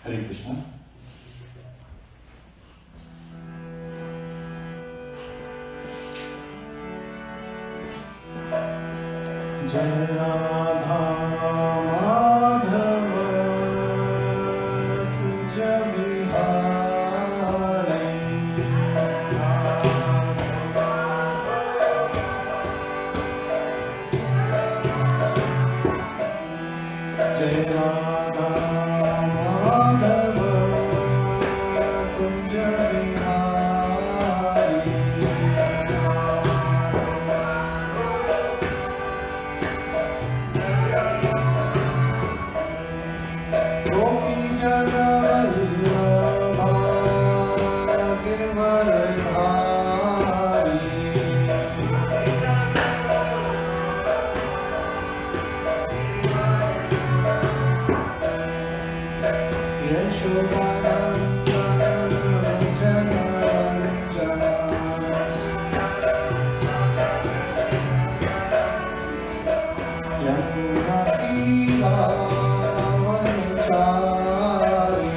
Hare Krishna. Jai Radha Madhava Kunja Vihari Jai Radha Madhava Kunja Vihari Gopi Jana Vallabha Girvaradhari Yashodanandana Jana Jana Yamunatira Vanchari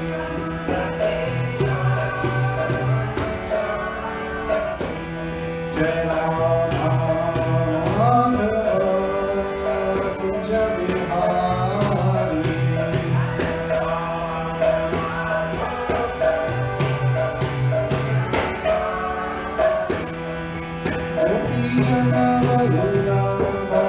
Jai Radha Madhava Kunja Vihari Gopi Jana Vallabha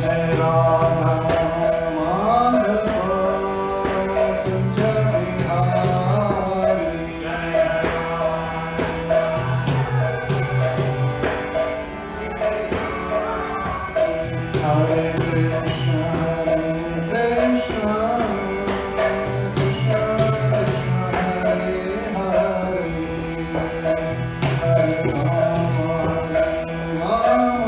Jai Radha Madhava Kunja Vihari Hare Krishna Krishna Krishna Hare Hare Hare Rama Rama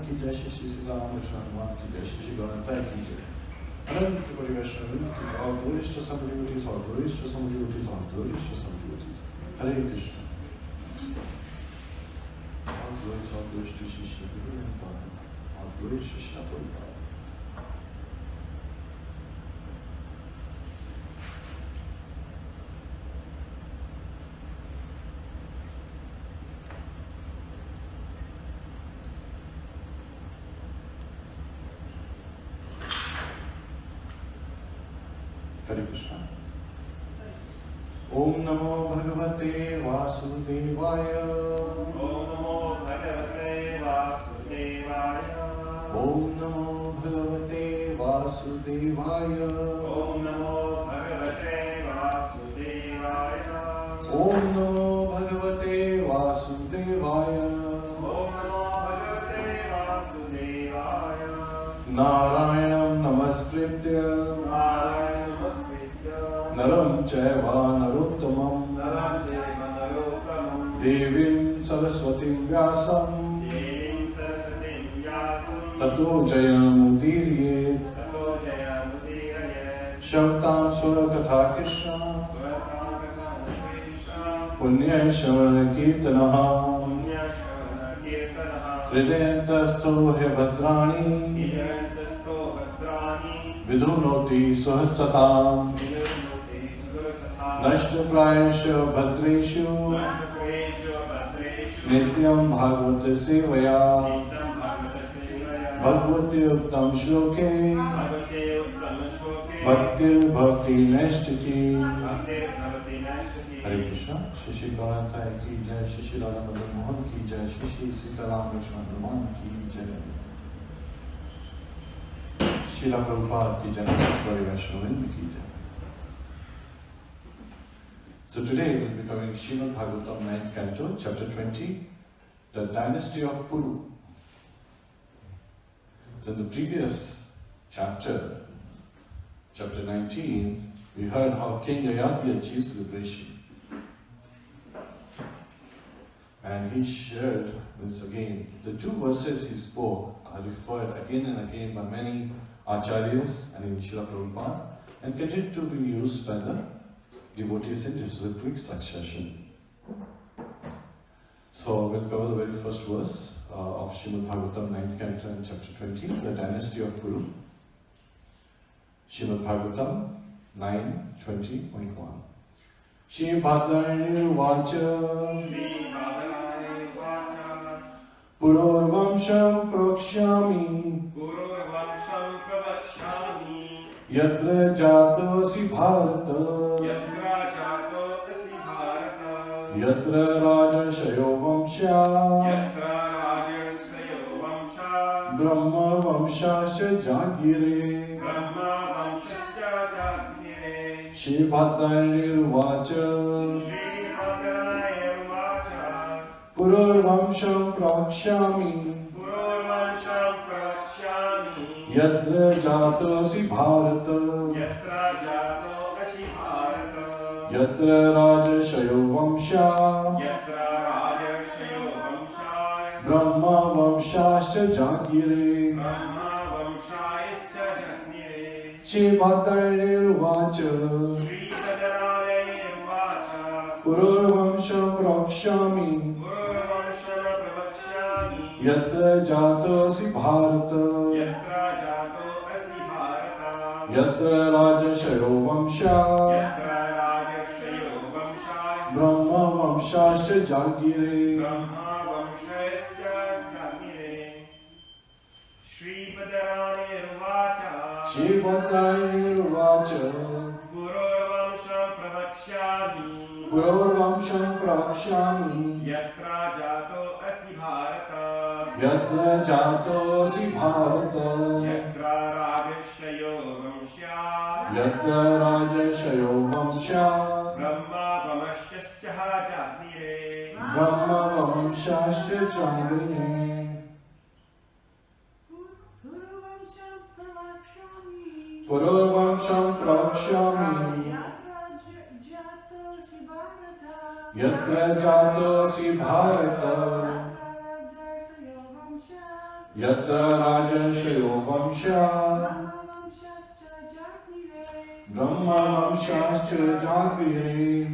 की जय, श्री श्री राम कृष्ण हनुमान की जय, श्री श्री गणनाथ की जय। अनंत परिवेशन all glorious to some devotees, all glorious to some devotees, all glorious to some devotees. Hare Krishna. All glorious to Shri Shri Guru Prabhupada. All glorious to Shri Prabhupada. Hare Krishna. Om Namo Bhagavate Vasudevaya. Om Namo Bhagavate Vasudevaya. Om Namo Bhagavate Vasudevaya. Om Namo Bhagavate Vasudevaya. Om Namo Bhagavate Vasudevaya. Om Namo Bhagavate Vasudevaya. Narayanam Namaskritya Naram Chaiva Narottamam Devim Saraswatim Vyasam Tato Jayamudiriyet Shavtam Swakatha Krishna Punya Shavana Kirtanaha Hridayantasto He Bhadrani Vidhunoti Suhasatam Nashtaprayasha Bhadreshu Nityam Bhagavata Sevaya Bhagavati Uttam Shloke Bhaktir Bhakti Nashtaki. Hare Krishna. Shri Shri Gauranta ki jai, Shri Shri Radha Madan Mohan ki jai, Shri Shri Sitaram Lakshman Hanuman ki jai. Srila Prabhupada ki jai, Gauri Vaishnavind ki jai. So today we will be covering Srimad Bhagavatam 9th Canto, Chapter 20, the Dynasty of Pūru. So in the previous chapter, Chapter 19, we heard how King Yayati achieves liberation. And he shared this again. The two verses he spoke are referred again and again by many acharyas and in Srila Prabhupada and continue to be used by the devotees in rhythmic succession. So we'll cover the very first verse of Srimad Bhagavatam 9th Canto and Chapter 20, the Dynasty of Pūru. Srimad Bhagavatam 9:20.1. Shri Bhadranirvacha Pururvamsham Prakshami Yatra Jatosi Bharata Yatra Rajashayo Vamsha Brahma Vamshasya Jagire. Shri Bhadranirvacha Pururvamsham Prakshami Yatra Jatosi Bharata Yatra Rajashayo Vamsha Brahma Vamshasya Jagire. Shri Bhadranirvacha Pururvamsham Prakshami Yatra Jatosi Bharata Yatra Rajashayo Vamsha Brahma Vamshasya Jagire. Shri Bhadranirvacha Pururvamsham Prakshami Yatra Jatosi Bharata Yatra Rajashayo Vamsha Brahma Vamshasya Jagire. Pururvamsham Prakshami Yatra Jatosi Bharata Yatra Rajanshayo Vamsha Brahma Vamshascha Jagvire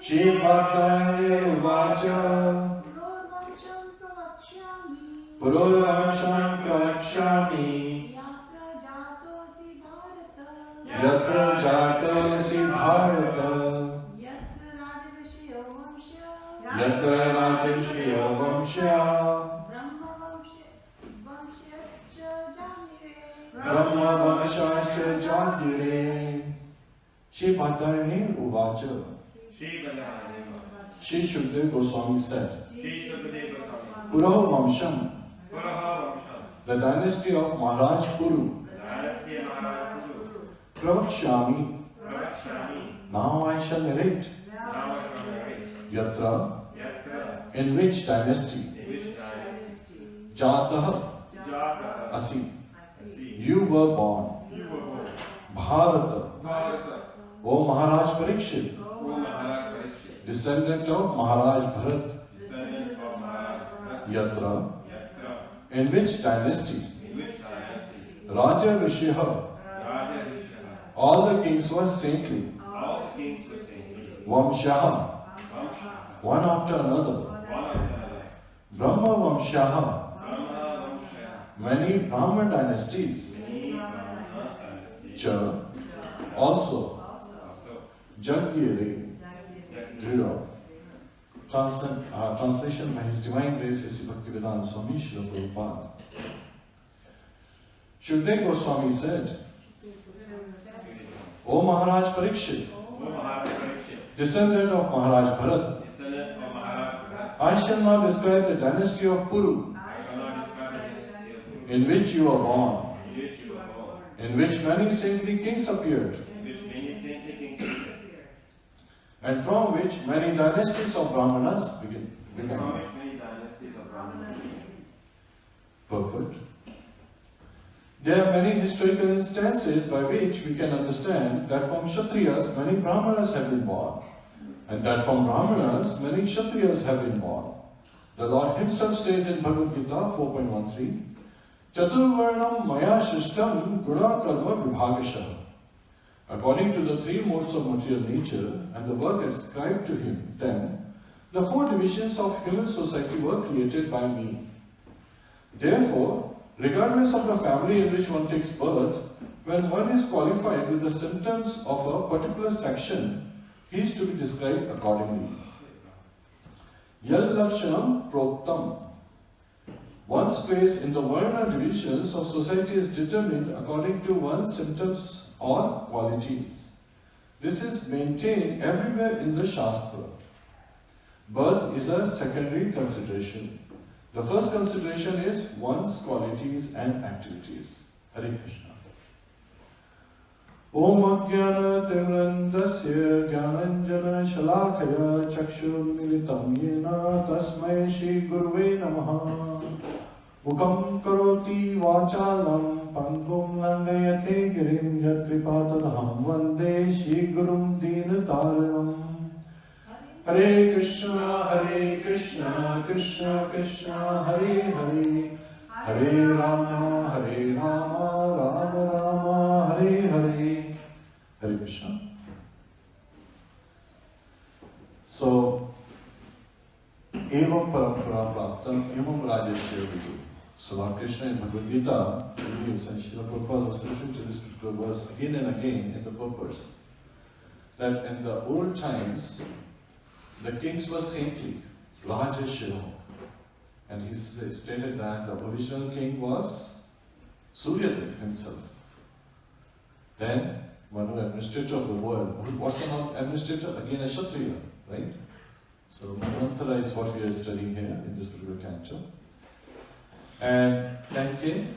Shri Bhakta Purur Vamsham Pravakshami Yatra Jatasi Bharata Yatra Rajashriya Vamsha Brahma Vamshascha Jagire Shri Bhattarani Uvacha Shri Shukdev Goswami said, Puraho Vamsham, the dynasty of Maharaj Pūru, Pravakshami, now I shall narrate. Yatra, in which dynasty? Jatah, Asi, you were born. Bharata, O Maharaj Parikshit, descendant of Maharaj Bharat. Yatra, in which dynasty? Raja Rishiha, all the kings were saintly. Vamshaha, one after another. Brahma Vamshaha, many Brahma dynasties. Cha, also. Jagvire, grew up. Translation by His Divine Grace S. Bhaktivedanta Swami Srila Prabhupada. Shukdev Goswami said, O Maharaj Parikshit, descendant of Maharaj Bharat, I shall now describe the dynasty of Pūru, in which you were born, in which many saintly kings appeared, and from which many dynasties of Brahmanas began. Purport. There are many historical instances by which we can understand that from Kshatriyas many Brahmanas have been born, and that from Brahmanas many Kshatriyas have been born. The Lord Himself says in Bhagavad Gita 4.13, Chaturvarnam Maya Shishtam Guna Karma Vibhagasha. According to the three modes of material nature and the work ascribed to Him, then the four divisions of human society were created by me. Therefore, regardless of the family in which one takes birth, when one is qualified with the symptoms of a particular section, he is to be described accordingly. Yal Lakshanam Proktam. One's place in the Varna divisions of society is determined according to one's symptoms or qualities. This is maintained everywhere in the Shastra. Birth is a secondary consideration. The first consideration is one's qualities and activities. Hare Krishna. Om Ajnana Timrandasya Jnananjana Shalakaya Chakshur Militam Yena Tasmai Shri Guruve Namaha Mukam Karoti Vachalam Pangum Langayate Girim Yatripatadham Vande Shri Gurum Dinataranam. Hare Krishna, Krishna Krishna, Hare Hare, Hare Rama, Rama Rama, Hare Hare. Hare Krishna. So, Evam Parampara Praptam, Evam Rajashya Vidu. So Lord Krishna in Bhagavad Gita reveals, and Srila Prabhupada was referring to this particular verse again and again in the purpose, that in the old times, the kings were saintly, Raja Shiva. And he stated that the original king was Suryadev himself. Then, one administrator of the world. What's an administrator? Again, a Kshatriya, right? So, Manvantara is what we are studying here in this particular canto. And then came,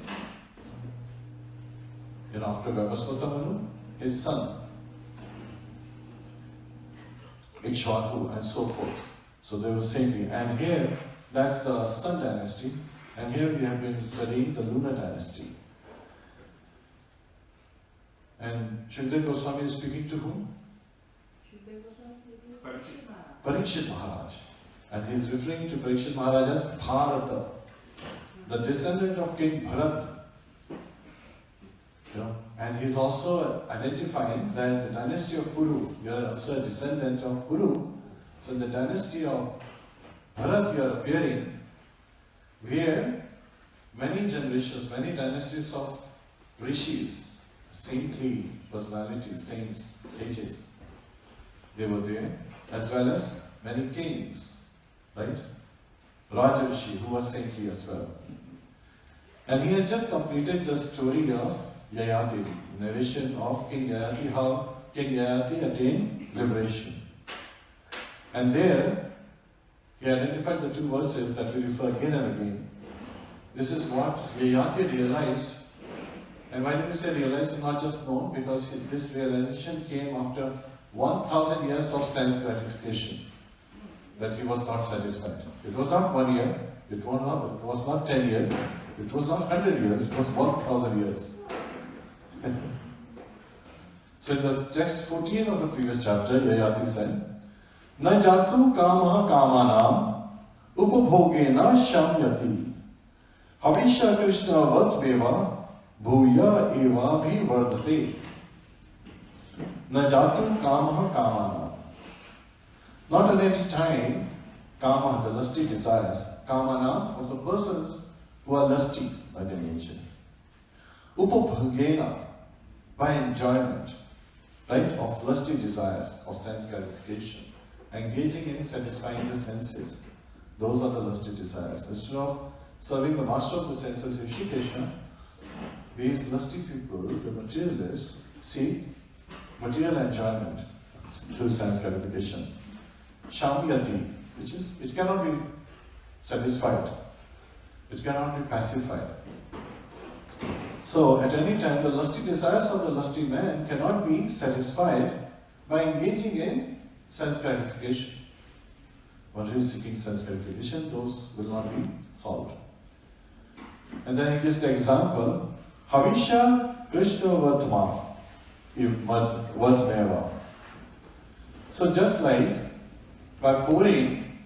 after Vavasvata Manu, his son, Ikshvaku, and so forth. So they were saintly. And here, that's the Sun dynasty. And here we have been studying the Lunar dynasty. And Shukdev Goswami is speaking to whom? Parikshit Maharaj. And he is referring to Parikshit Maharaj as Bharata, the descendant of King Bharat. And he is also identifying that the dynasty of Pūru, you are also a descendant of Pūru. So in the dynasty of Bharat you are appearing, where many generations, many dynasties of rishis, saintly personalities, saints, sages, they were there, as well as many kings, right? Raja Rishi, who was saintly as well. And he has just completed the story of Yayati, narration of King Yayati, how King Yayati attained liberation. And there, he identified the two verses that we refer again and again. This is what Yayati realized. And why do we say realized, not just known? Because this realization came after 1,000 years of sense gratification, that he was not satisfied. It was not 1 year, it was not 10 years, it was not 100 years, it was 1,000 years. So in the text 14 of the previous chapter, Yayati said, Na jatu kamaha kamanam upabhogena shamyati havisha krishna vatmeva bhuya eva bhi vardhate. Na jatu kamaha kamanam. Not at any time, kama, the lusty desires, kamana, of the persons who are lusty by their nature. Upabhogena, by enjoyment, right, of lusty desires, of sense gratification, engaging in satisfying the senses. Those are the lusty desires. Instead of serving the master of the senses, Rishikesha, these lusty people, the materialists, seek material enjoyment through sense gratification. Shamyati, which is, it cannot be satisfied. It cannot be pacified. So, at any time, the lusty desires of the lusty man cannot be satisfied by engaging in sense gratification. One who is seeking sense gratification, those will not be solved. And then he gives the example, Havisha Krishna Vatma, Vatmeva. So just like by pouring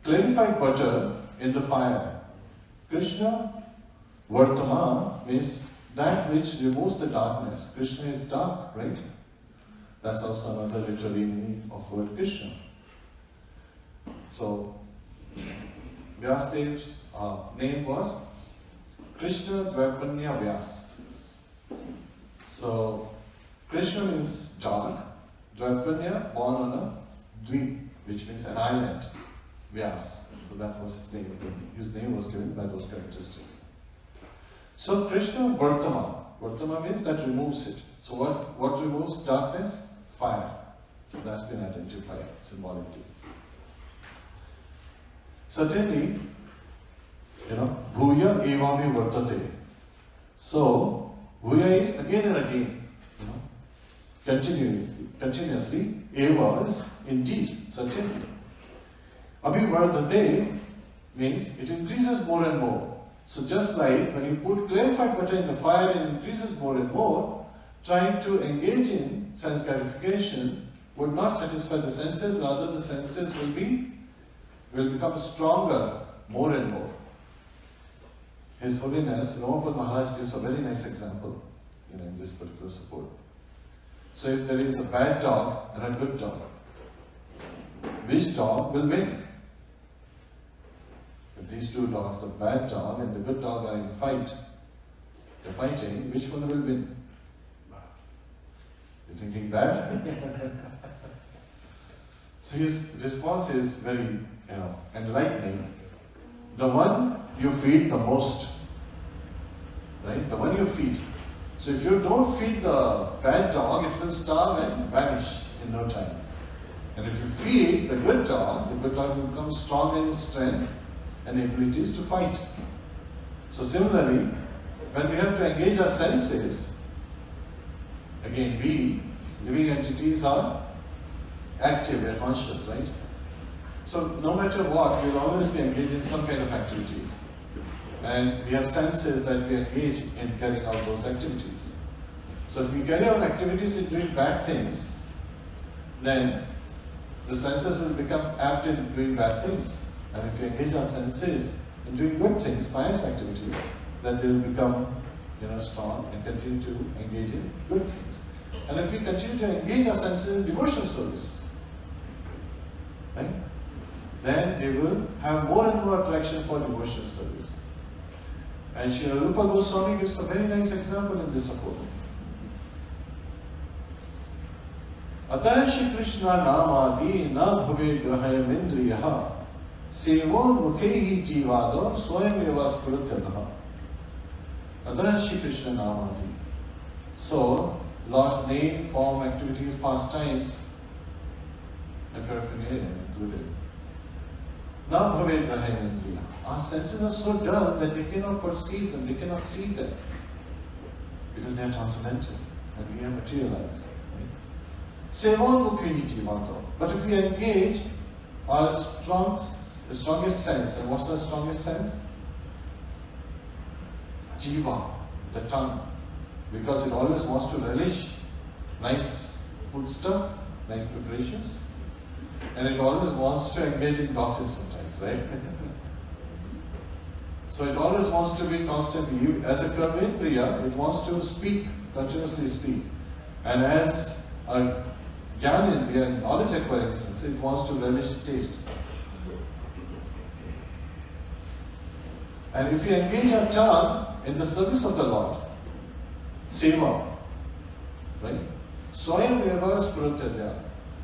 clarified butter in the fire, Krishna Vartama means that which removes the darkness. Krishna is dark, right? That's also another literary meaning of word Krishna. So, Vyasdev's name was Krishna Dvaipanya Vyas. So, Krishna means dark, Dvaipanya born on a dweep, which means an island, Vyas. So that was his name. His name was given by those characteristics. So Krishna Vartama. Vartama means that removes it. So what removes darkness? Fire. So that's been identified symbolically. Certainly, Bhuya evami vartate. So, Bhuya is again and again, continuously. Eva is indeed, certainly. Abhivardhate means it increases more and more. So just like when you put clarified butter in the fire, it increases more and more, trying to engage in sense gratification would not satisfy the senses, rather the senses will become stronger more and more. His Holiness, Ramapal Maharaj gives a very nice example in this particular support. So if there is a bad dog and a good dog, which dog will win? If these two dogs, the bad dog and the good dog are in fight, they're fighting, which one will win? You're thinking bad? So his response is very, enlightening. The one you feed the most, right? The one you feed. So if you don't feed the bad dog, it will starve and vanish in no time. And if you feed the good dog will become strong in strength and abilities to fight. So similarly, when we have to engage our senses, again we, living entities, are active, we are conscious, right? So no matter what, we will always be engaged in some kind of activities. And we have senses that we engage in carrying out those activities. So if we carry out activities in doing bad things, then the senses will become apt in doing bad things. And if we engage our senses in doing good things, pious activities, then they will become strong and continue to engage in good things. And if we continue to engage our senses in devotional service, right, then they will have more and more attraction for devotional service. And Srila Rupa Goswami gives a very nice example in this accord. Atah Shri Krishna namadi na bhave grahaya mindriyaha sevon mukhehi jivado swayam eva spurutyadah. Atah Shri Krishna namadi. So, Lord's name, form, activities, pastimes, and paraphernalia included. Na bhave grahaya mindriyaha. Our senses are so dull that they cannot perceive them, they cannot see them, because they are transcendental and we are materialized. Sevon mukhehi jivato. But if we engage our strongest sense, and what's the strongest sense? Jiva, the tongue, because it always wants to relish nice food stuff, nice preparations, and it always wants to engage in gossip sometimes, right? So it always wants to be constantly, as a karmendriya, it wants to speak, continuously speak. And as a jnanendriya, knowledge acquiring sense, it wants to relish taste. And if we engage our tongue in the service of the Lord, seva, right? Swayam eva spurutyadah,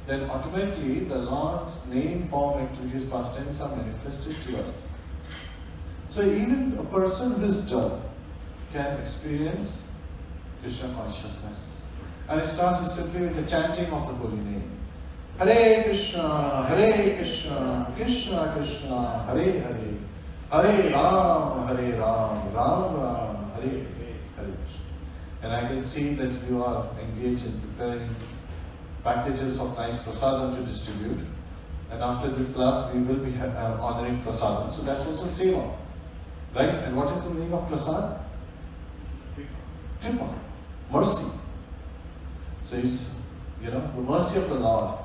then automatically the Lord's name, form, activities, pastimes are manifested to us. So even a person who is dull can experience Krishna consciousness. And it starts with simply with the chanting of the holy name. Hare Krishna, Krishna Krishna, Hare Hare, Hare Ram, Ram Ram, Hare Hare. And I can see that you are engaged in preparing packages of nice prasadam to distribute. And after this class, we will be honoring prasadam. So that's also seva. Right? And what is the meaning of prasad? Kripa. Mercy. So it's, the mercy of the Lord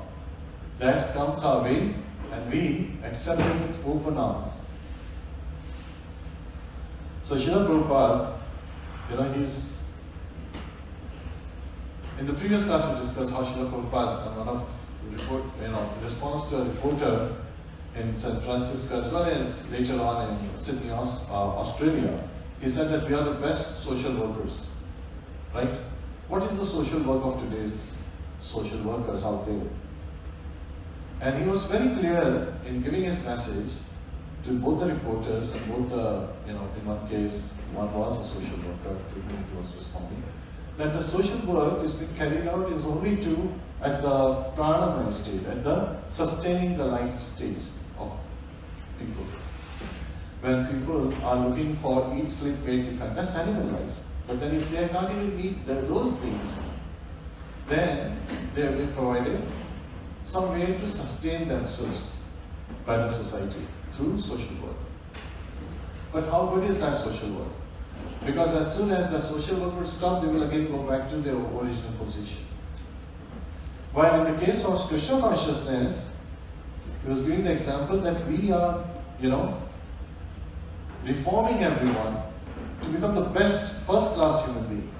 that comes our way and we accept it with open arms. So Srila Prabhupada, he's, in the previous class we discussed how Srila Prabhupada, one of response to a reporter in San Francisco as well as later on in Sydney, Australia, he said that we are the best social workers, right? What is the social work of today's social workers out there? And he was very clear in giving his message to both the reporters and both the, in one case, one was a social worker to whom he was responding, that the social work is being carried out is only at the pranamaya stage, at the sustaining the life stage of people. When people are looking for eat, sleep, wait, defend, that's animal life. But then if they can't even meet those things, then they have been provided some way to sustain themselves by the society through social work. But how good is that social work? Because as soon as the social work will stop, they will again go back to their original position. While in the case of Krishna consciousness, he was giving the example that we are, reforming everyone to become the best, first-class human being.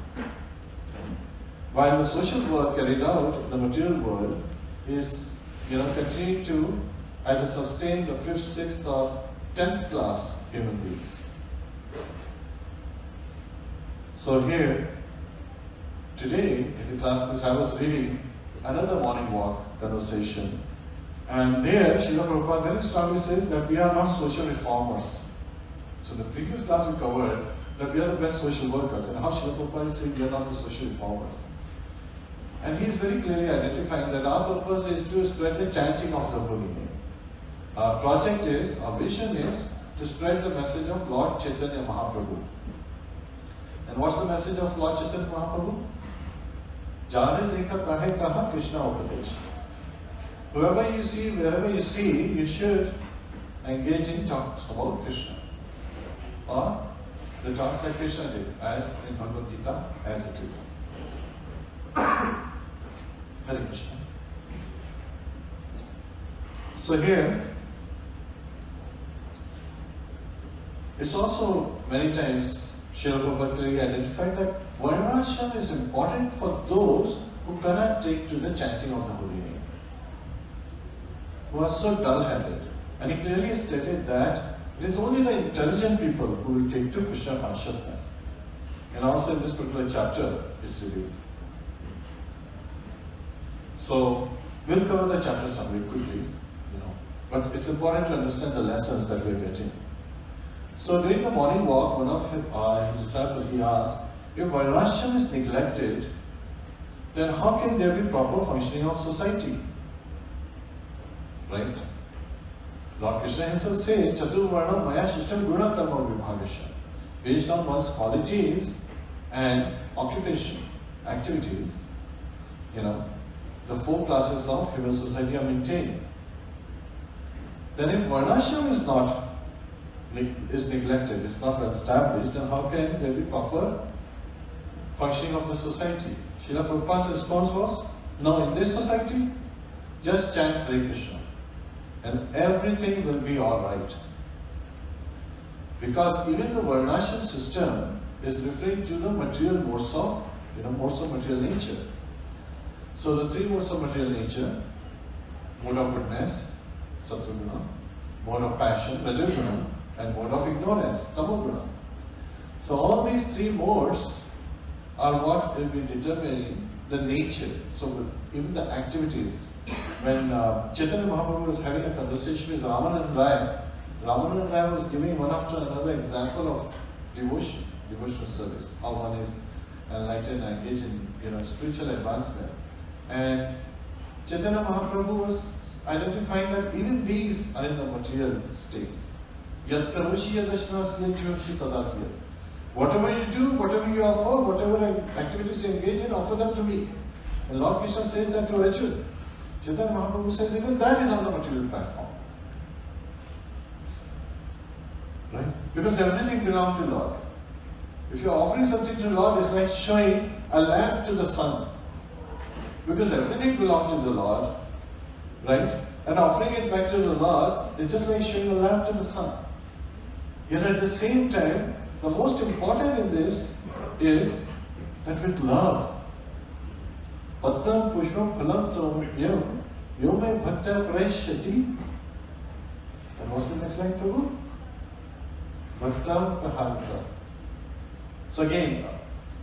While the social work carried out in the material world is, continuing to either sustain the 5th, 6th, or 10th class human beings. So here, today in the class, I was reading another morning walk conversation, and there Srila Prabhupada very strongly says that we are not social reformers. So in the previous class we covered that we are the best social workers, and how Srila Prabhupada is saying we are not the social reformers. And he is very clearly identifying that our purpose is to spread the chanting of the holy name. Our project is, our vision is to spread the message of Lord Chaitanya Mahaprabhu. And what's the message of Lord Chaitanya Mahaprabhu? Jane dekha tahe kaha Krishna upadesh. Whoever you see, wherever you see, you should engage in talks about Krishna. Or the talks that Krishna did, as in Bhagavad Gita, as it is. Hare Krishna. So here, it's also many times Srila Prabhupada clearly identified that Varnashram is important for those who cannot take to the chanting of the holy name, who are so dull-headed. And he clearly stated that it is only the intelligent people who will take to Krishna consciousness. And also in this particular chapter, it's revealed. So, we'll cover the chapter summary quickly, but it's important to understand the lessons that we're getting. So, during the morning walk, one of his disciples, he asked, if Varnashram is neglected, then how can there be proper functioning of society? Right? Lord Krishna himself says, Chaturvarna Maya Shishtam Guna Karma Vibhagasha. Based on one's qualities and occupation, activities, the 4 classes of human society are maintained. Then if Varnashram is neglected, it's not established, then how can there be proper functioning of the society? Srila Prabhupada's response was, no, in this society, just chant Hare Krishna and everything will be alright. Because even the Varnashram system is referring to the material modes of, modes of material nature. So the 3 modes of material nature, mode of goodness, Sattva-guna, mode of passion, Raja-guna, and mode of ignorance, Tamo-guna. So all these 3 modes are what will be determining the nature. So even the activities. When Chaitanya Mahaprabhu was having a conversation with Ramanand Rai, Ramanand Rai was giving one after another example of devotion, devotional service, how one is enlightened and engaged in spiritual advancement. And Chaitanya Mahaprabhu was identifying that even these are in the material states. Yat karoshi yadashnas yadjoshi tadasiyat. Whatever you do, whatever you offer, whatever activities you engage in, offer them to me. And Lord Krishna says that to Arjuna. Chaitanya Mahaprabhu says even that is on the material platform. Right? Because everything belongs to Lord. If you are offering something to Lord, it's like showing a lamp to the sun. Because everything belongs to the Lord, right? And offering it back to the Lord is just like showing a lamp to the sun. Yet at the same time, the most important in this is that with love. Pattam pushpam phalam tom yam yome bhakta prayashyati. And what's the next line, Prabhu? Bhaktam prahanta. So again,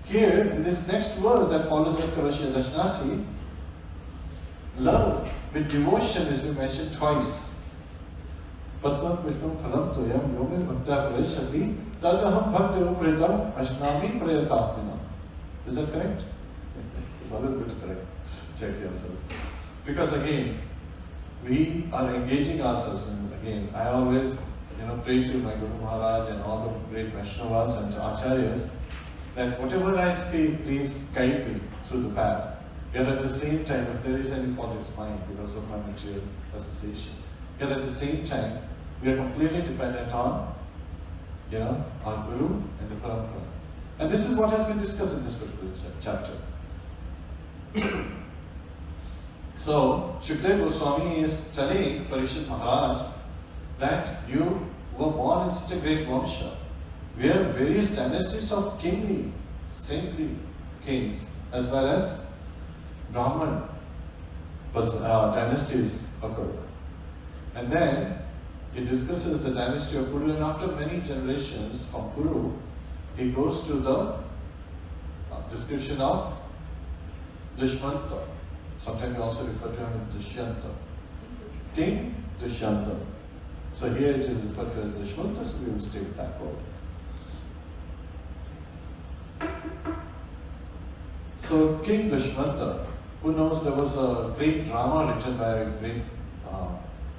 here in this next verse that follows in Karoshi Dashnasi, love with devotion is being mentioned twice. Pattam pushpam phalam toyam yome bhakta prayashyati tadaham bhakti upritam ashnami prayatapmina. Is that correct? It's always good to correct. Check yourself. Because again, we are engaging ourselves, and again, I always pray to my Guru Maharaj and all the great Vaishnavas and Acharyas that whatever I speak, please guide me through the path. Yet at the same time, if there is any fault, it's mine because of my material association. Yet at the same time, we are completely dependent on, our Guru and the Parampara. And this is what has been discussed in this particular chapter. So, Shukdev Goswami is telling Parikshit Maharaj that you were born in such a great Vamsha, where various dynasties of kingly, saintly kings, as well as Brahman dynasties occurred. And then he discusses the dynasty of Pūru, and after many generations from Pūru, he goes to the description of Dushyanta. Sometimes we also refer to him as Dushyanta. King Dushyanta. So here it is referred to as Dushyanta, so we will stay with that word. So King Dushyanta, who knows, there was a great drama written by a great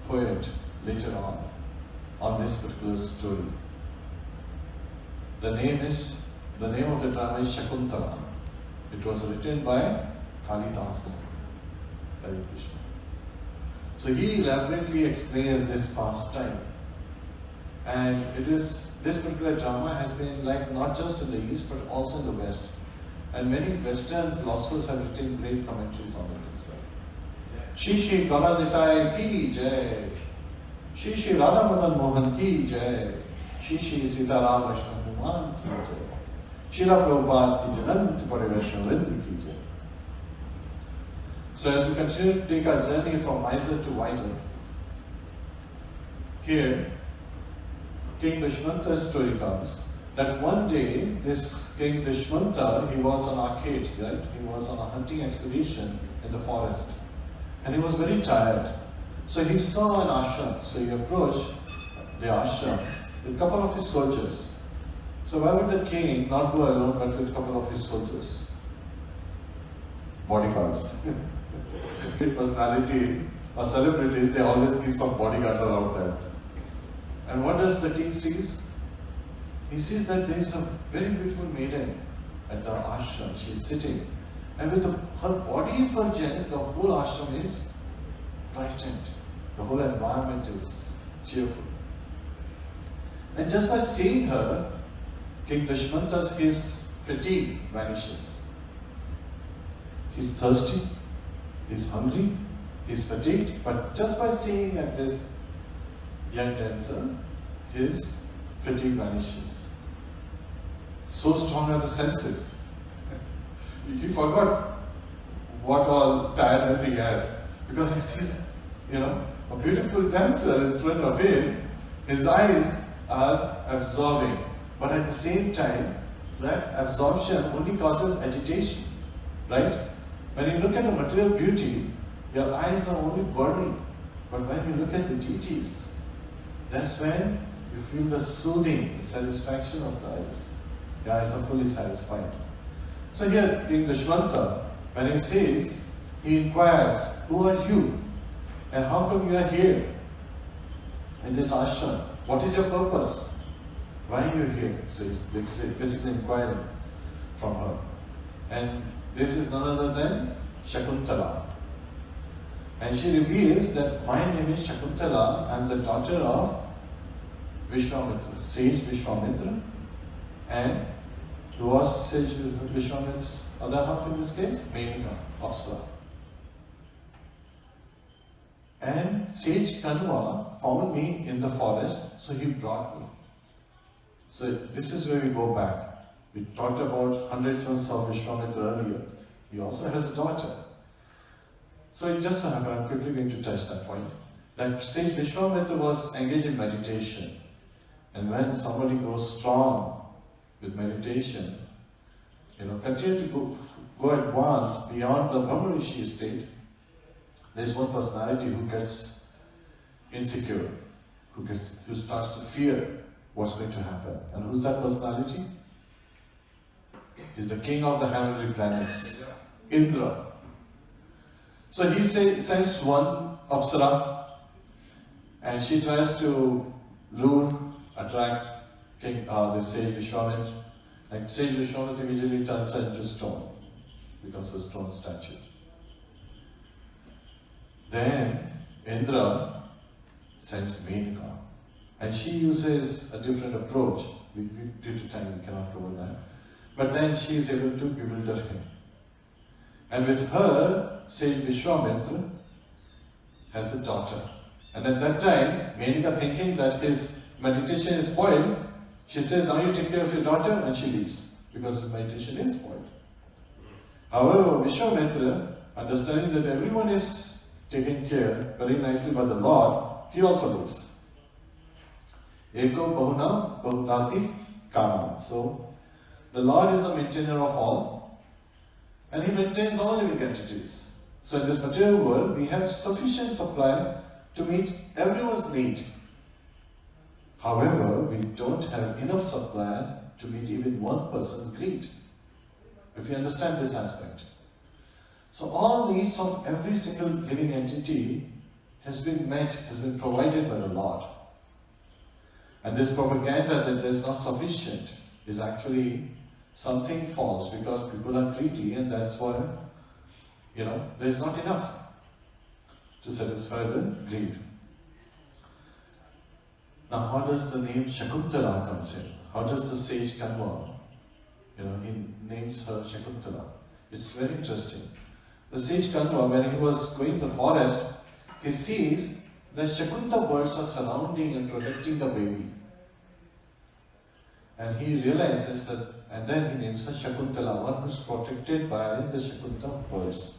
poet later on this particular story. The name of the drama is Shakuntala. It was written by Kalidas. Hare Krishna. So he elaborately explains this pastime. And this particular drama has been not just in the East but also in the West. And many Western philosophers have written great commentaries on it as well. Shri Shri Galaditaya ki jai. Shri Shri Radha Madan Mohan ki jai. Shri Shri Sitaram Vaishnava Bhagwan ki jai. Srila Prabhupada ki Janant Kore Vaishnava ki jai. So as we continue to take our journey from miser to wiser, here King Dushmanta's story comes that one day this King Dushmanta, he was on arcade, right? He was on a hunting expedition in the forest and he was very tired. So he saw an ashram, so he approached the ashram with a couple of his soldiers. So why would the king not go alone but with a couple of his soldiers? Bodyguards. Big personalities or celebrities, they always keep some bodyguards around them. And what does the king sees? He sees that there is a very beautiful maiden at the ashram. She is sitting. And with her body effulgence, the whole ashram is brightened. The whole environment is cheerful. And just by seeing her, King Dushmanta's his fatigue vanishes. He's thirsty, he's hungry, he's fatigued, but just by seeing at this young dancer, his fatigue vanishes. So strong are the senses. He forgot what all tiredness he had because he sees, a beautiful dancer in front of him. His eyes are absorbing, but at the same time, that absorption only causes agitation, right? When you look at the material beauty, your eyes are only burning, but when you look at the deities, that's when you feel the soothing, the satisfaction of the eyes. Your eyes are fully satisfied. So here, King Dushmanta, when he says, he inquires, who are you? And how come you are here in this ashram? What is your purpose? Why are you here? So he's basically inquiring from her. And this is none other than Shakuntala. And she reveals that my name is Shakuntala. I am the daughter of Vishwamitra, sage Vishwamitra. And who was sage Vishwamitra's other half in this case? Menika, Apsara. And sage Kanwa found me in the forest, so he brought me. So this is where we go back. We talked about 100 sons of Vishwamitra earlier. He also has a daughter. So it just so happened, I'm quickly going to touch that point, that sage Vishwamitra was engaged in meditation. And when somebody grows strong with meditation, continue to go advance beyond the Brahma Rishi state, there's one personality who gets insecure, who starts to fear what's going to happen. And who's that personality? He's the king of the heavenly planets, Indra. So he sends one Apsara, and she tries to attract this sage Vishwamitra. And sage Vishwamitra immediately turns her into stone, becomes a stone statue. Then Indra sends Menika, and she uses a different approach. Due to time, we cannot cover that. But then she is able to bewilder him. And with her, sage Vishwamitra has a daughter. And at that time, Menika, thinking that his meditation is spoiled, she says, now you take care of your daughter, and she leaves, because his meditation is spoiled. However, Vishwamitra, understanding that everyone is taken care very nicely by the Lord, he also leaves. Eko Bahuna Bahudati Kama. So, the Lord is the maintainer of all, and He maintains all living entities. So in this material world, we have sufficient supply to meet everyone's need. However, we don't have enough supply to meet even one person's greed, if you understand this aspect. So all needs of every single living entity has been met, has been provided by the Lord. And this propaganda that there's not sufficient is actually something false, because people are greedy, and that's why, there's not enough to satisfy the greed. Now, how does the name Shakuntala comes in? How does the sage Kanwa, he names her Shakuntala? It's very interesting. The sage Kanwa, when he was going to the forest, he sees that Shakunta birds are surrounding and protecting the baby. And he realizes that, and then he names her Shakuntala, one who's protected by the Shakunta birds.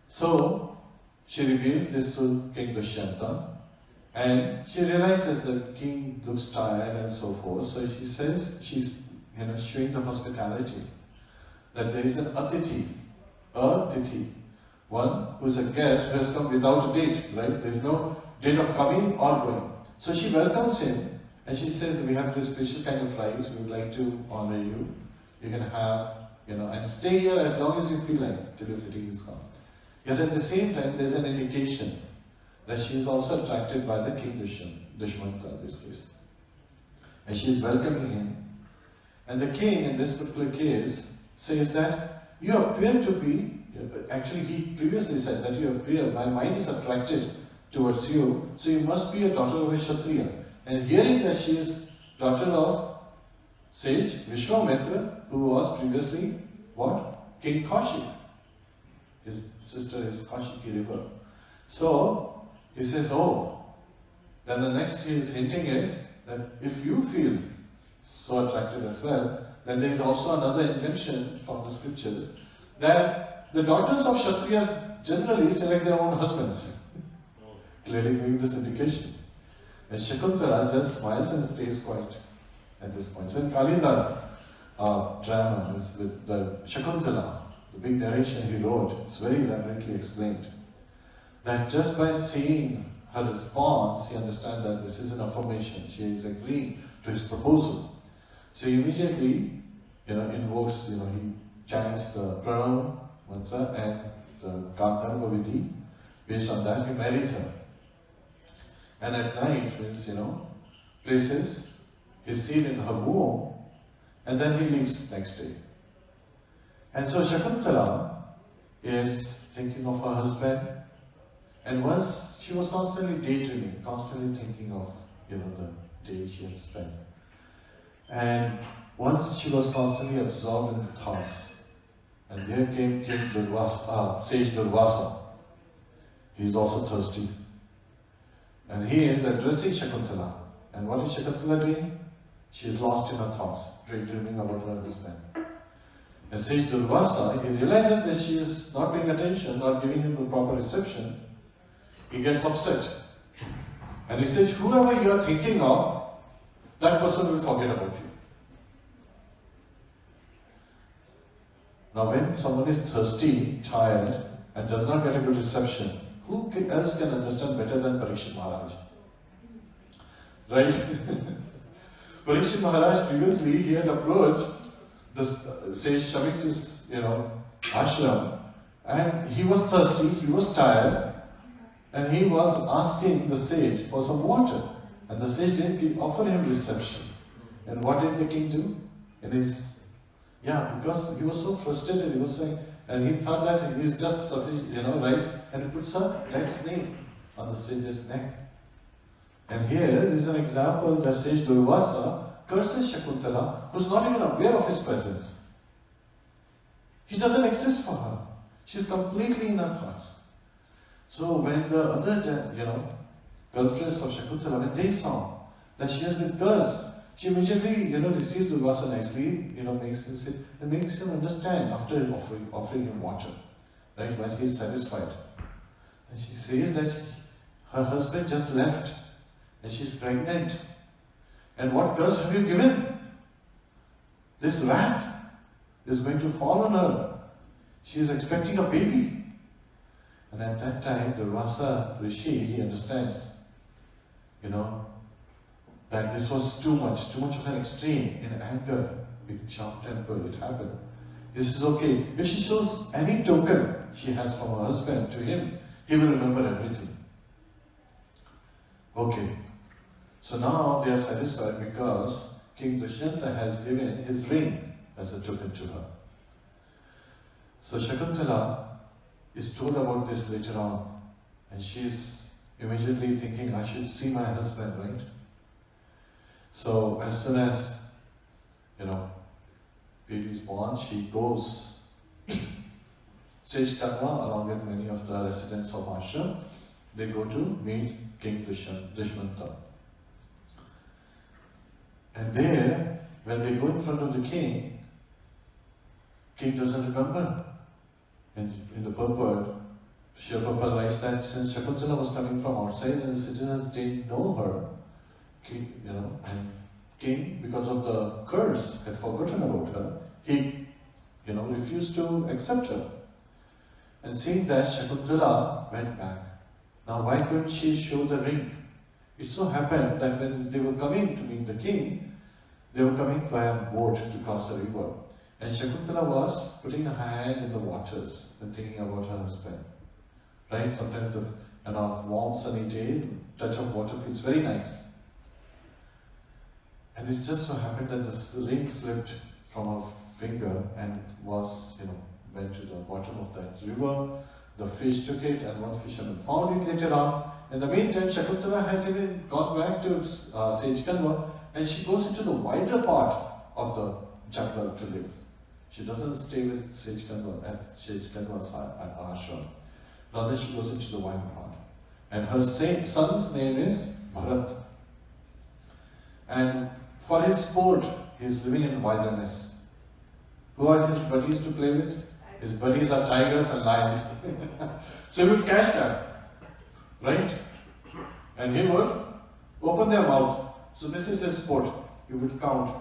So she reveals this to King Dushyanta, and she realizes that king looks tired and so forth. So she says, she's showing the hospitality, that there is an Atithi, one who's a guest who has come without a date, right? There's no date of coming or going. So she welcomes him and she says, we have this special kind of rice, we would like to honor you. You can have, and stay here as long as you feel like, till your fatigue is gone. Yet at the same time, there's an indication that she is also attracted by the king Dushmanta in this case. And she is welcoming him. And the king, in this particular case, says that you appear to be, actually he previously said that you appear, my mind is attracted towards you, so you must be a daughter of a Kshatriya. And hearing that she is daughter of sage Vishwamitra, who was previously what? King Kaushik. His sister is Kaushiki river. So he says, oh, then the next he is hinting is that if you feel so attracted as well, then there is also another injunction from the scriptures that the daughters of Kshatriyas generally select their own husbands, clearly giving this indication. And Shakuntala just smiles and stays quiet at this point. So in Kalidas' drama, with the Shakuntala, the big narration he wrote, it's very elaborately explained that just by seeing her response, he understands that this is an affirmation. She is agreeing to his proposal. So he immediately, invokes, he chants the Pranam mantra and the Gandharva Vidhi. Based on that, he marries her. And at night means, places his seed in her womb, and then he leaves next day. And so Shakuntala is thinking of her husband, and once she was constantly daydreaming, constantly thinking of, the day she had spent. And once she was constantly absorbed in thoughts, and there came King Durvasa, sage Durvasa. He is also thirsty. And he is addressing Shakuntala. And what is Shakuntala doing? She is lost in her thoughts, dreaming about her husband. And sage Durvasa, he realizes that she is not paying attention, not giving him the proper reception. He gets upset. And he says, whoever you are thinking of, that person will forget about you. Now when someone is thirsty, tired, and does not get a good reception, who else can understand better than Parikshit Maharaj? Right? Parikshit Maharaj previously, he had approached the sage Shamita's, ashram, and he was thirsty, he was tired, and he was asking the sage for some water. And the sage didn't offer him reception. And what did the king do? Because he was so frustrated, he was saying, and he thought that he is just sufficient, right? And he puts a death's name on the sage's neck. And here is an example that sage Durvasa curses Shakuntala, who's not even aware of his presence. He doesn't exist for her. She's completely in her thoughts. So when the other, girlfriends of Shakuntala, when they saw that she has been cursed, she immediately, receives Durvasa nicely, makes him sit, and makes him understand after offering him water, right, when he is satisfied. And she says that her husband just left, and she's pregnant. And what curse have you given? This wrath is going to fall on her. She is expecting a baby. And at that time, Durvasa Rishi, he understands, that this was too much of an extreme. In anger, with sharp temper, it happened. This is okay. If she shows any token she has from her husband to him, he will remember everything. Okay. So now they are satisfied because King Dushyanta has given his ring as a token to her. So Shakuntala is told about this later on, and she is immediately thinking, I should see my husband, right? So as soon as, baby is born, she goes Sage Karma along with many of the residents of ashram. They go to meet King Dushmanta. And there, when they go in front of the king doesn't remember. And in the purport, Srila Prabhupada writes that since Shakuntala was coming from outside and the citizens didn't know her, and king, because of the curse, had forgotten about her, he, refused to accept her. And seeing that, Shakuntala went back. Now, why couldn't she show the ring? It so happened that when they were coming to meet the king, they were coming by a boat to cross the river. And Shakuntala was putting her hand in the waters and thinking about her husband. Right? Sometimes the warm sunny day, touch of water feels very nice. And it just so happened that the ring slipped from her finger and went to the bottom of that river. The fish took it and one fisherman found it later on. In the meantime, Shakuntala has even gone back to Sage Kanva and she goes into the wider part of the jungle to live. She doesn't stay with Sage Kanva at Sage Kanva's ashram. Rather, she goes into the wider part. And her son's name is Bharat. And for his sport, he is living in the wilderness. Who are his buddies to play with? His buddies are tigers and lions. So he would catch them, right? And he would open their mouth. So this is his sport. He would count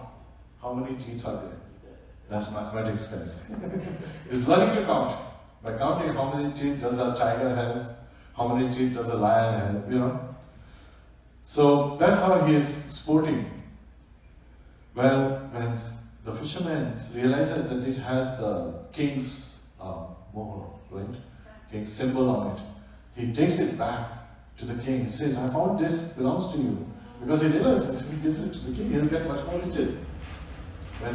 how many teeth are there. That's mathematics, guys. He's learning to count. By counting how many teeth does a tiger has, how many teeth does a lion have, So that's how he is sporting. Well, when the fisherman realizes that it has the king's mohur, right? King's symbol on it, he takes it back to the king. He says, I found this belongs to you. Because he realizes if he gives it to the king, he'll get much more riches. When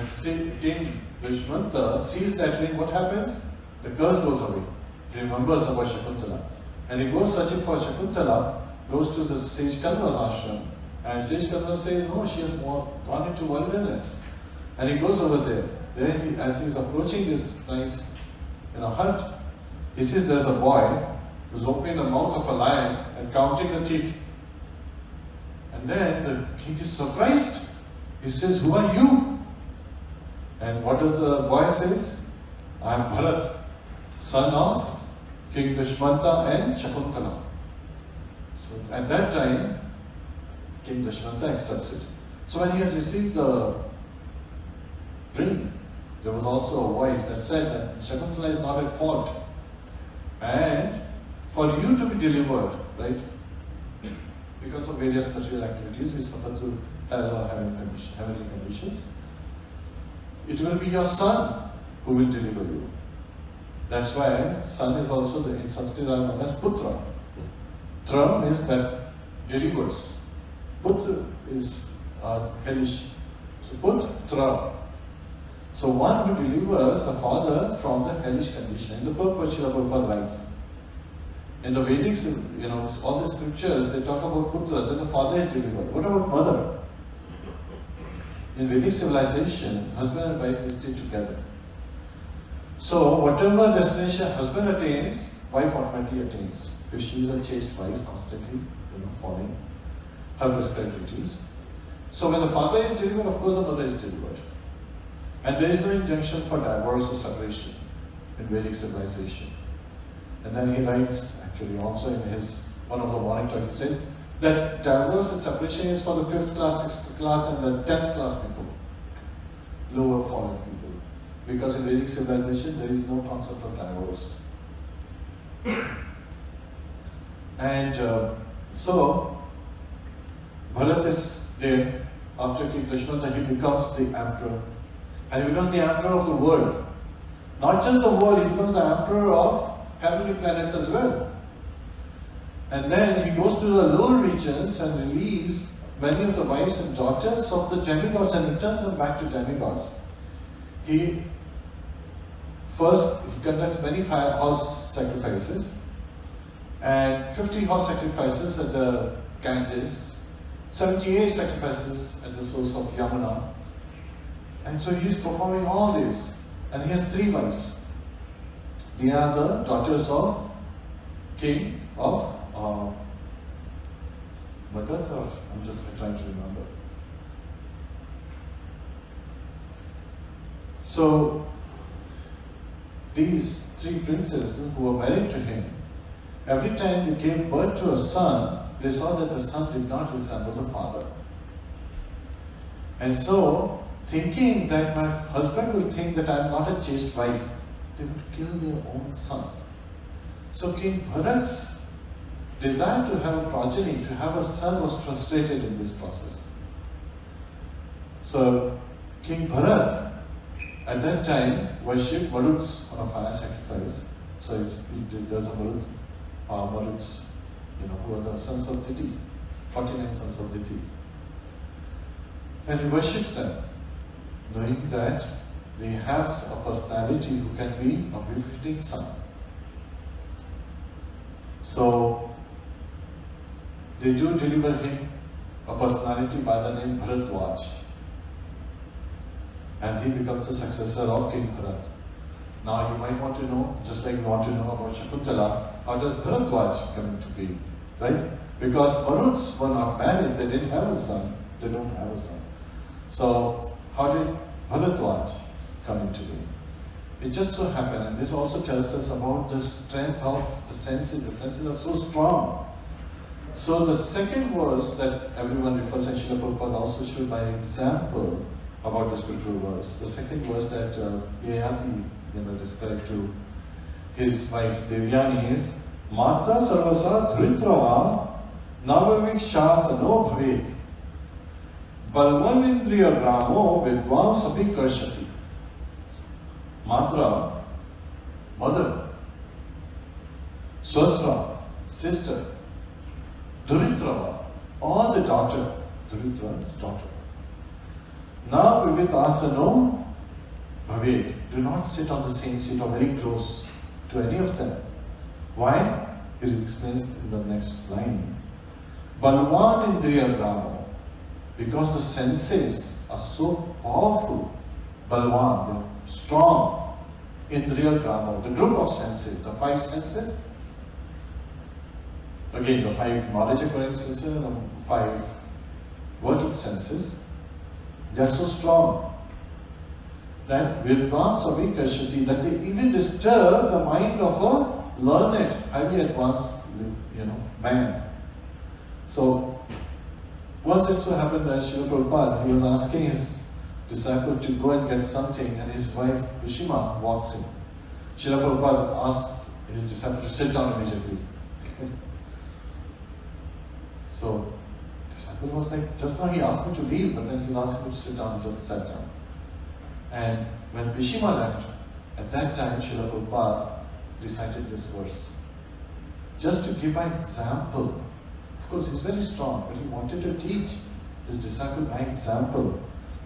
King Dushmanta sees that ring, what happens? The curse goes away. He remembers about Shakuntala. And he goes searching for Shakuntala, goes to the Sage Kanva's ashram. And Sage Kanva says, no, she has gone into wilderness. And he goes over there. There, as he's approaching this nice hut, he sees there's a boy who's opening the mouth of a lion and counting the teeth. And then the king is surprised. He says, who are you? And what does the boy say? I am Bharat, son of King Dushmanta and Shakuntala. So at that time, King Dushmanta accepts it. So when he had received the ring, there was also a voice that said that Shakuntala is not at fault. And for you to be delivered, right, because of various material activities, we suffer through heavenly conditions. It will be your son who will deliver you. That's why son is also in Sanskrit known as Putra. Tra means that delivers. Putra is hellish. So Putra. So one who delivers the father from the hellish condition. In the purport, Srila Prabhupada writes, in the Vedic, all the scriptures, they talk about Putra, that the father is delivered. What about mother? In Vedic civilization, husband and wife, they stay together. So whatever destination husband attains, wife automatically attains. If she is a chaste wife, constantly, following her prescribed duties. So when the father is delivered, of course the mother is delivered. And there is no injunction for divorce or separation in Vedic civilization. And then he writes, actually also in one of the morning talk, he says that divorce and separation is for the 5th class, 6th class and the 10th class people, lower fallen people. Because in Vedic civilization there is no concept of divorce. And so Bharat is there. After King Dushmanta, he becomes the emperor. And he becomes the emperor of the world. Not just the world, he becomes the emperor of heavenly planets as well. And then he goes to the lower regions and releases many of the wives and daughters of the demigods and returns them back to demigods. He conducts many horse sacrifices and 50 horse sacrifices at the Ganges, 78 sacrifices at the source of Yamuna. And so he is performing all this. And he has 3 wives. They are the daughters of king of Magadha. I'm just trying to remember. So these three princes who were married to him, every time they gave birth to a son, they saw that the son did not resemble the father. And so, thinking that my husband will think that I am not a chaste wife, they would kill their own sons. So King Bharat's desire to have a progeny, to have a son, was frustrated in this process. So King Bharat at that time worshipped Maruts on a fire sacrifice. So he does a Maruts, who are the sons of Diti, 49 sons of Diti. And he worships them, knowing that they have a personality who can be a befitting son. So they do deliver him a personality by the name Bharatwaj. And he becomes the successor of King Bharat. Now you might want to know, just like you want to know about Shakuntala, how does Bharatwaj come into being, right? Because Maruts were not married, they didn't have a son, they don't have a son. So how did Bharatwaj come into being? It just so happened, and this also tells us about the strength of the senses. The senses are so strong. So the second verse that everyone refers, and Srila Prabhupada also showed by example about the spiritual verse. The second verse that Yayati described to his wife Devyani is Mata Sarvasa Dhritrava Navavikshasano Bhavet Balvanindriya Gramo Vidvam Sapi Karshati. Matra, mother, Swastra, sister, Dhritrava, or the daughter. Dhritra is daughter. Now vivitasano bhavet. Do not sit on the same seat or very close to any of them. Why? He explains in the next line. Balvan indriya gramo. Because the senses are so powerful. Balvan, they're strong. Indriya gramo, the group of senses, the five senses. Again, the five knowledge acquiring senses and the five working senses. They are so strong that Vidvans Avikashati, that they even disturb the mind of a learned, highly advanced, man. So, once it so happened that Srila Prabhupada, he was asking his disciple to go and get something, and his wife Vishima walks in. Srila Prabhupada asked his disciple to sit down immediately. So, disciple was like, just now he asked me to leave, but then he's asking me to sit down. He just sat down. And when Vishima left, at that time Srila Prabhupada recited this verse. Just to give an example. Of course, he's very strong, but he wanted to teach his disciple by example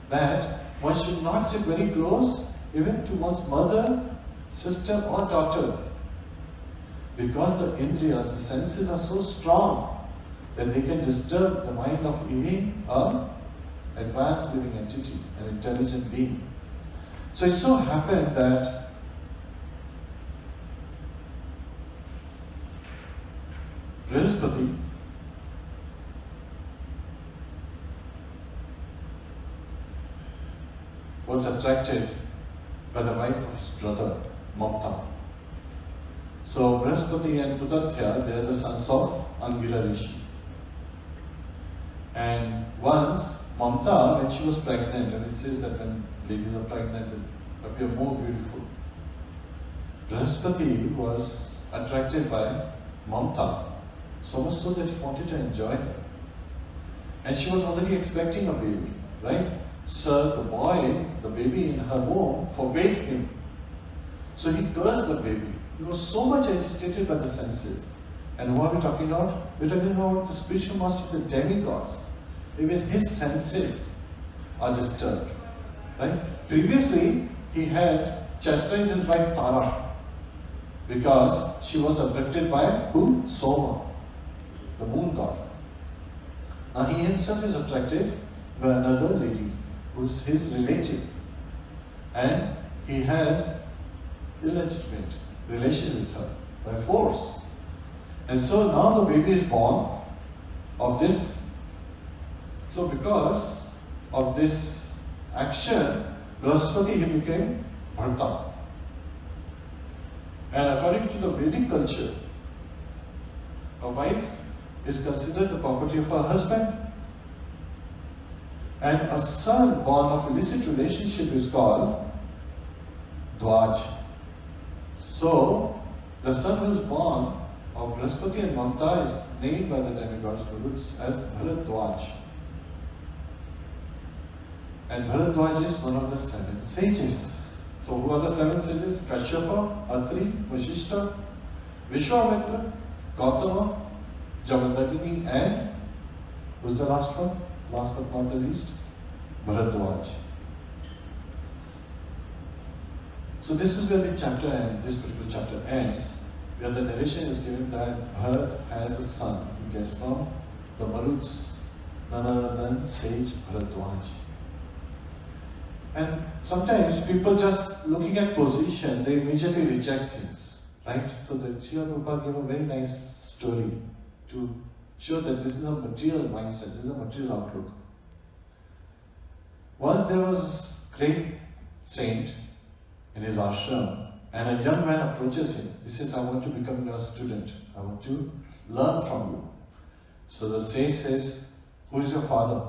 that one should not sit very close, even to one's mother, sister, or daughter. Because the indriyas, the senses, are so strong that they can disturb the mind of even an advanced living entity, an intelligent being. So it so happened that Brihaspati was attracted by the wife of his brother, Mamta. So Brihaspati and Putatya, they are the sons of Angira Rishi. And once, Mamta, when she was pregnant, and it says that when ladies are pregnant, they appear more beautiful. Brihaspati was attracted by Mamta, so much so that he wanted to enjoy her. And she was already expecting a baby, right? So the boy, the baby in her womb, forbade him. So he cursed the baby. He was so much agitated by the senses. And what are we talking about? We're talking about the spiritual master, the demigods. Even his senses are disturbed. Right? Previously, he had chastised his wife Tara because she was abducted by who? Soma, the moon god. Now he himself is attracted by another lady who's his relative, and he has illegitimate relation with her by force. And so now the baby is born of this. So because of this action, Brahaspati, he became Bharta. And according to the Vedic culture, a wife is considered the property of her husband. And a son born of illicit relationship is called Dvaj. So, the son who is born of Brahaspati and Mamta is named by the demigods Maruts as Bharadwaj. And Bharadwaj is one of the 7 sages. So who are the 7 sages? Kashyapa, Atri, Vashishta, Vishwamitra, Gautama, Jamadagini, and who's the last one? Last but not the least, Bharadwaj. So this is where the chapter ends, this particular chapter ends, where the narration is given that Bharat has a son who gets from the Maruts, none other than sage Bharadwaj. And sometimes people just looking at position, they immediately reject things, right? So the Srila Prabhupada gave a very nice story to show that this is a material mindset, this is a material outlook. Once there was a great saint in his ashram, and a young man approaches him. He says, I want to become your student. I want to learn from you. So the sage says, who is your father?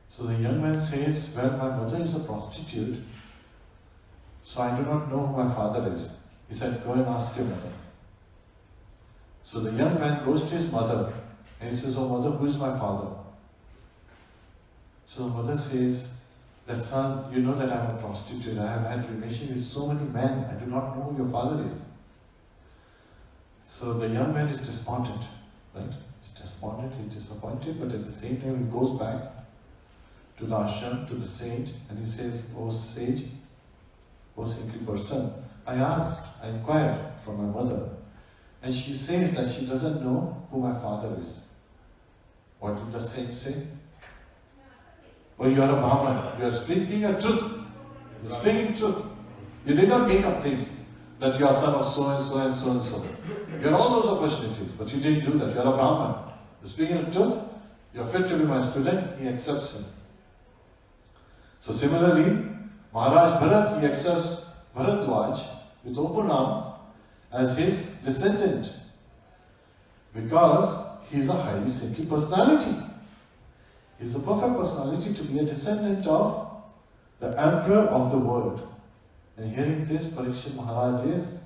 So the young man says, well, my mother is a prostitute, so I do not know who my father is. He said, go and ask your mother. So the young man goes to his mother and he says, oh mother, who is my father? So the mother says, that son, you know that I am a prostitute. I have had relations with so many men. I do not know who your father is. So the young man is despondent, right? He's despondent, he's disappointed, but at the same time he goes back to the ashram, to the sage, and he says, oh sage, oh saintly person, I asked, I inquired from my mother, and she says that she doesn't know who my father is. What did the sage say? Oh, you are a Brahman. You are speaking a truth. You are speaking truth. You did not make up things that you are son of so and so and so and so. You had all those opportunities, but you didn't do that. You are a Brahman. You are speaking the truth. You are fit to be my student. He accepts him. So similarly, Maharaj Bharat, he accepts Bharadwaj with open arms as his descendant because he is a highly saintly personality. He is a perfect personality to be a descendant of the emperor of the world. And hearing this, Parikshit Maharaj is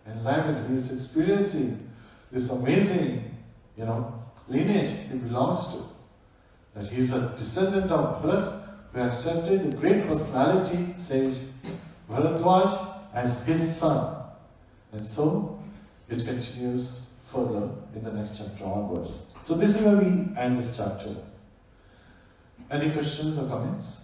enlivened. He is experiencing this amazing, lineage he belongs to. That he is a descendant of Bharat who accepted the great personality, sage Bharadwaj, as his son. And so, it continues further in the next chapter onwards. So this is where we end this chapter. Any questions or comments?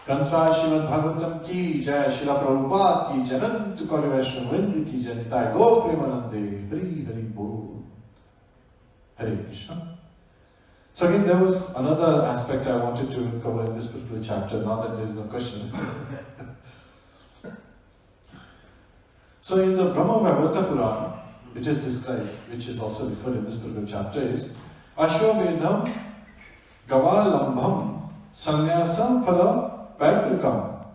Kantra Srimad Bhagavatam ki jai, Srila Prabhupada ki jai, Anant Kori Vaishnavrind ki jai, Nitai Go Premanande, Hari Hari Bol. Hare Krishna. So again, there was another aspect I wanted to cover in this particular chapter, now that there is no question. So in the Brahma Vaivata Purana, which is described, which is also referred in this particular chapter, is Ashwamedham Gavalambham Sanyasam Phala Paitrikam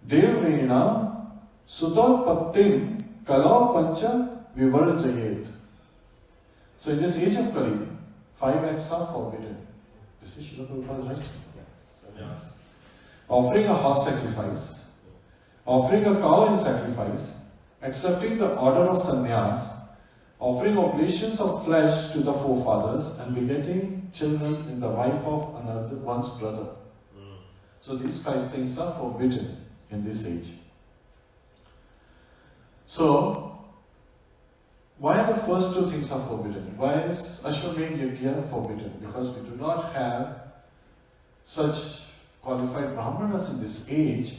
Devrena Sutotpattim Kalau Pancha Vivarjayet. So in this age of Kali, 5 acts are forbidden. This is Srila Prabhupada, right? Yeah. Offering a horse sacrifice, offering a cow in sacrifice, accepting the order of sannyas, offering oblations of flesh to the forefathers, and begetting children in the wife of another one's brother. So these 5 things are forbidden in this age. So, why the first 2 things are forbidden? Why is Ashwamedh Yajna forbidden? Because we do not have such qualified Brahmanas in this age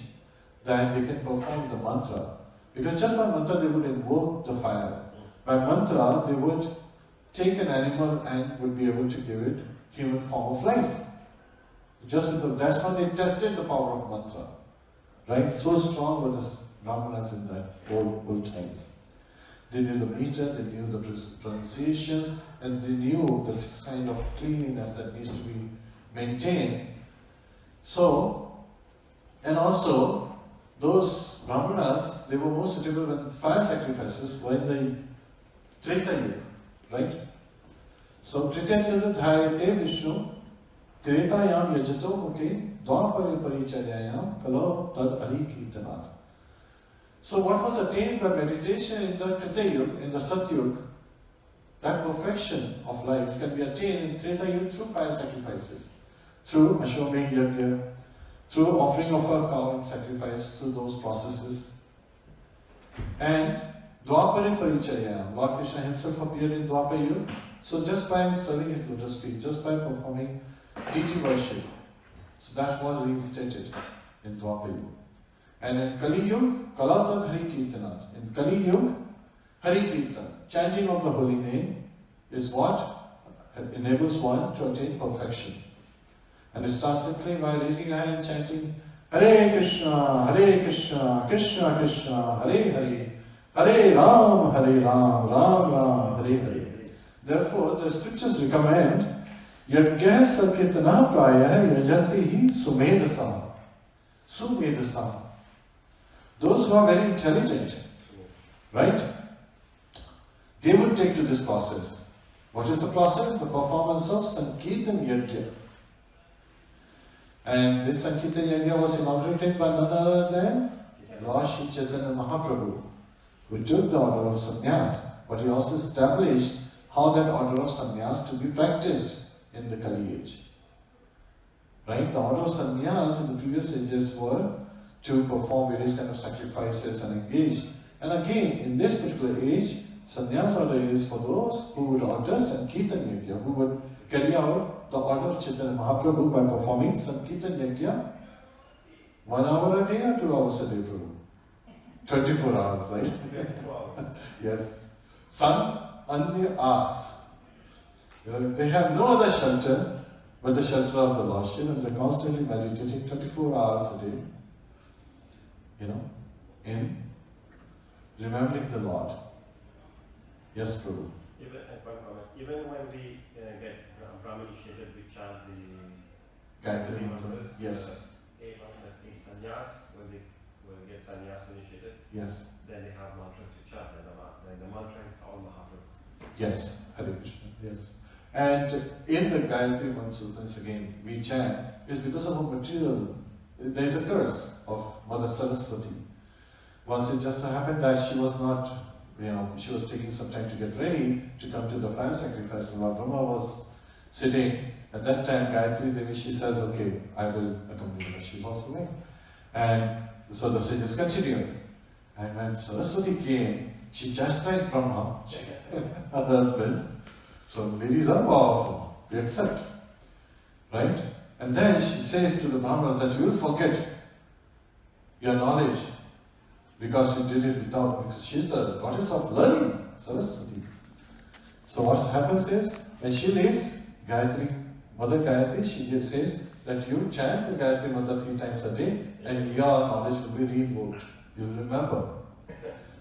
that they can perform the mantra. Because just by mantra they would invoke the fire. By mantra they would take an animal and would be able to give it human form of life. Just with that's how they tested the power of mantra. Right? So strong were the Brahmanas in that old times. They knew the meter, they knew the pronunciations, and they knew the 6 kind of cleanliness that needs to be maintained So, and also, those brahmanas, they were more suitable when fire sacrifices were in the Treta Yuga, right? So, Tritya Dhyayate Vishnu, Tretayam Yajato Mukhe, Dvapare Paricharyayam, Kalo Tad Hari Kirtanat. So, what was attained by meditation in the Treta Yuga, in the Satyuga, that perfection of life can be attained in Treta Yuga through fire sacrifices, through Ashwamedh Yajna, through offering of a cow in sacrifice, through those processes. And Dvapare Parichaya, Lord Krishna himself appeared in Dwapara Yuga. So just by serving his lotus feet, just by performing deity worship, so that was reinstated in Dwapara Yuga. And in Kali Yuga, Kalatad Hari Kirtanat. In Kali Yuga, Hari Kirtan, chanting of the holy name, is what enables one to attain perfection. And it starts simply by raising a hand and chanting Hare Krishna, Krishna Krishna, Hare Hare, Hare Ram, Ram Ram, Hare Hare. Therefore, the scriptures recommend Yajna Sankirtana Praya Yajanti Hi Sumedasa. Sumedasa. Those who are very intelligent, right? They will take to this process. What is the process? The performance of Sankirtan Yajna. And this Sankirtan Yajna was inaugurated by none other than Lord Sri Chaitanya Mahaprabhu, who took the order of sannyas, but he also established how that order of sannyas to be practiced in the Kali age. Right? The order of sannyas in the previous ages were to perform various kind of sacrifices and engage. And again, in this particular age, sannyas order is for those who would order Sankirtan Yajna, who would carry out the order of Chaitanya Mahaprabhu by performing Sankirtan Yajna 1 hour a day or 2 hours a day, Prabhu? 24 hours, right? Yes. Sun on the ass. They have no other shelter but the shelter of the Lordship, and they're constantly meditating 24 hours a day, in remembering the Lord. Yes, Prabhu. Even when we get Brahma initiated, we chant the Gayatri mantra. mantra. Yes. The sannyas, when we get sannyas initiated, Yes. then they have mantras to chant, and the mantra is all Mahaprabhu. Yes. Hare Krishna. Yes. And in the Gayatri mantra, once again, we chant, is because of a material. There is a curse of Mother Saraswati. Once it just so happened that she was not, she was taking some time to get ready to come to the fire sacrifice, and Lord Brahma was sitting. At that time, Gayatri Devi, she says, okay, I will accompany her. She's also wife. And so the sages continued. And when Saraswati came, she chastised Brahma, her husband. So ladies are powerful. We accept. Right? And then she says to the Brahmana that you will forget your knowledge because you did it without, because she's the goddess of learning, Saraswati. So what happens is, when she leaves, Gayatri, Mother Gayatri, she says that you chant the Gayatri Mantra 3 times a day and your knowledge will be reinvoked. You'll remember.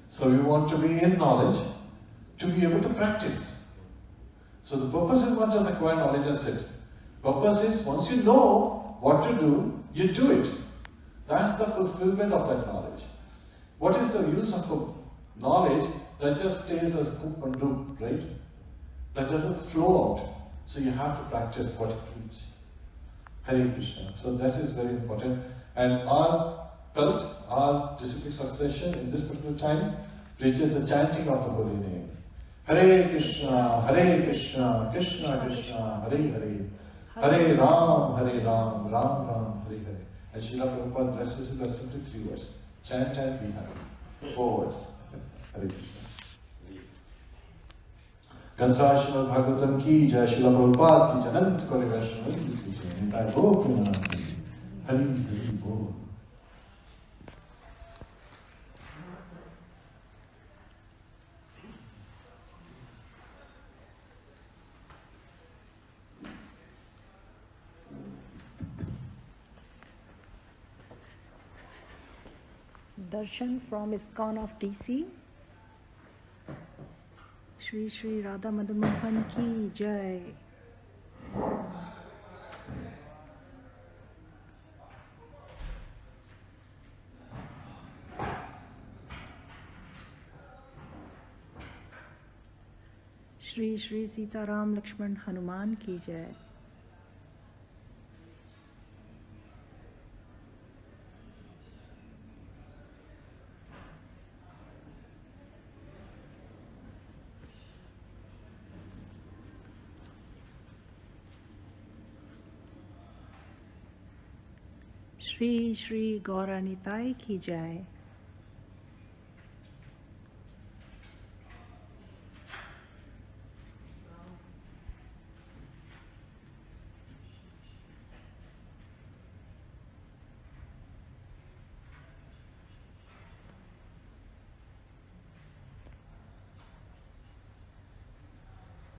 So you want to be in knowledge to be able to practice. So the purpose is not just acquire knowledge and sit. Purpose is, once you know what to do, you do it. That's the fulfillment of that knowledge. What is the use of a knowledge that just stays as coop and doop, right? That doesn't flow out. So you have to practice what you preach. Hare Krishna. So that is very important. And our cult, our disciplic succession in this particular time preaches the chanting of the holy name. Hare Krishna, Krishna Krishna, Hare Hare. Hare Ram, Ram Ram, Hare Hare. And Srila Prabhupada blesses it by simply 3 words. Chant and be happy. 4 words. Hare Krishna. Kantra Srimad Bhagavatam ki jai, Srila Prabhupada ki jai, Anant Kori Vaishnava ki jai, Nitai Gopinath ki jai. Hari Hari Bol. Darshan from ISKCON of DC. Shri Shri Radha Madan Mohan ki jai. Shri Shri Sitaram Lakshman Hanuman की जय। श्री श्री गौरानिताय की जय।